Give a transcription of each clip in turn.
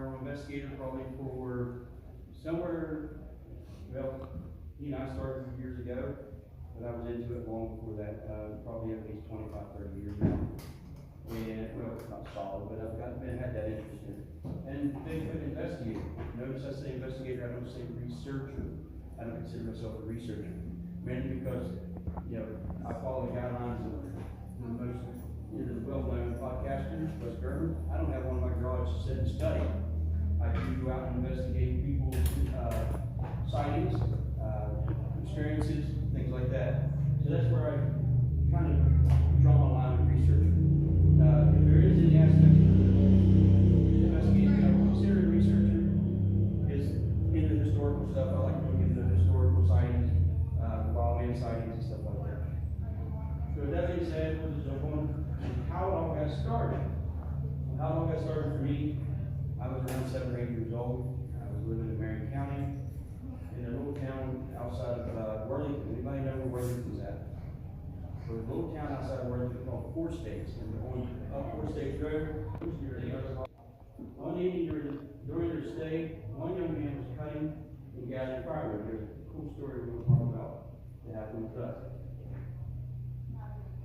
paranormal investigator probably for somewhere, well, he and I started years ago, but I was into it long before that, probably at least 25, 30 years now. And, well, it's not solid, but had that interest in it. And Bigfoot investigator. Notice I say investigator, I don't say researcher. I don't consider myself a researcher. Mainly because, I follow the guidelines of the most well-known podcasters, Wes Gerber. I don't have one in my garage to sit and study. I do go out and investigate people's sightings, experiences, things like that. So that's where I kind of draw my line with research. If there is any aspect of investigating, I would consider a researcher is into historical stuff. I like to look into historical sightings, wildland sightings and stuff like that. So with that being said, we'll just jump on how it all got started. How it all got started for me, I was around 7 or 8 years old. I was living in Marion County, in a little town outside of Worthington. Anybody know where Worthington's at? So a little town outside of Worthington called Four States, and we're going up Four States Road. One evening during their stay, one young man was cutting and gathering firewood. There's a cool story we're going to talk about that happened with us.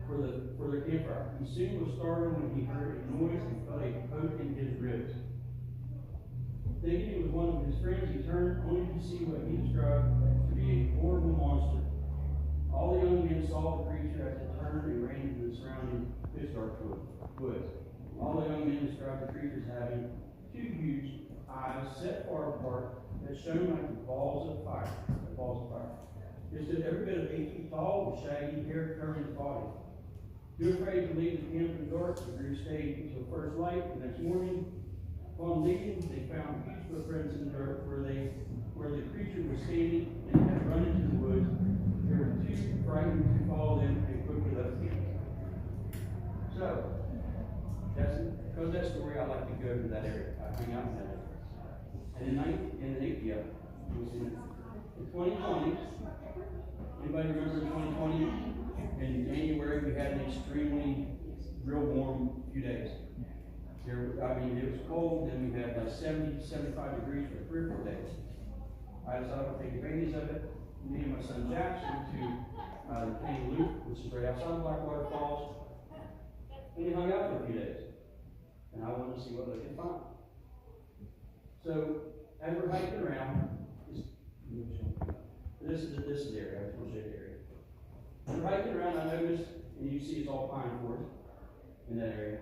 For their campfire. He soon was startled when he heard a noise and felt a poke in his ribs. Thinking it was one of his friends, he turned only to see what he described to be a horrible monster. All the young men saw the creature as it turned and ran into the surrounding pitch dark woods. All the young men described the creature as having two huge eyes set far apart that shone like balls of fire. It stood every bit of 8 feet tall with shaggy hair covering his body. Too afraid to leave the camp in the dark, the group stayed until first light the next morning. Upon leaving, they found huge footprints in the dirt where the creature was standing and had run into the woods. They were too frightened to follow them and quickly left the camp. So, because of that story, I like to go to that area. I hang out in that area. And in 2020, anybody remember 2020? In January, we had an extremely real warm few days. It was cold, then we had like 70, 75 degrees for 3 or 4 days. I decided to take advantage of it. Me and my son Jackson to the Canyon Loop, which is right outside of Blackwater Falls. And we hung out for a few days. And I wanted to see what they could find. So, as we're hiking around, this is the area, I will show you the area. As we're hiking around, I noticed, and you see it's all pine forest in that area.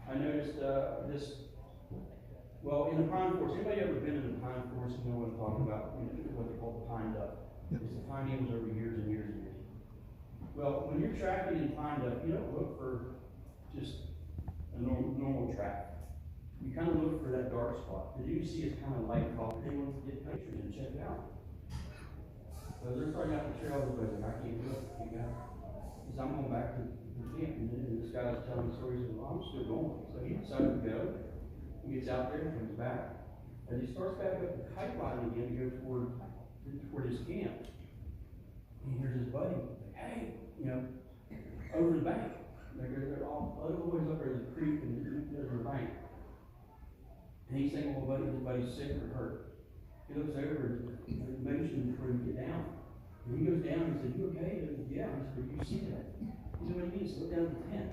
I noticed in the pine forest, anybody ever been in the pine forest and know what I'm talking about? What they call the pine duck. It's the pine needles over years and years and years. Well, when you're tracking in pine duck, you don't look for just a normal track. You kind of look for that dark spot. As you can see, it's kind of light color. They want to get pictures and check it out. So they're starting out the trail, everybody's like, I can't do it. Because I'm going back to the camp, and this guy was telling me stories of, I'm still going. So he decided to go. He gets out there, comes back. As he starts back up the kite line again to go toward his camp, he hears his buddy, like, hey, over the bank. They're all the boys up there, there's a creek and there's a bank. And he's saying, well, buddy, his buddy's sick or hurt. He looks over and motions for him to get down. And he goes down and he said, you okay? He said, yeah. He said, you see that? He said, what do you mean? He said, look down at the tent.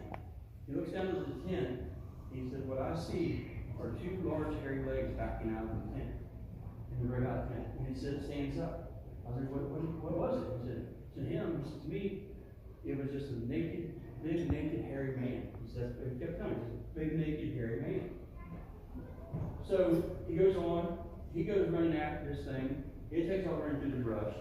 He looks down at the tent. He said, what I see are 2 large hairy legs backing out of the tent. And the rig out of the tent. And he said, it stands up. I said, what was it? He said, to him, he said, to me, it was just a big naked hairy man. He said, he kept coming, big naked hairy man. So he goes on, he goes running after this thing. It takes off running through the brush.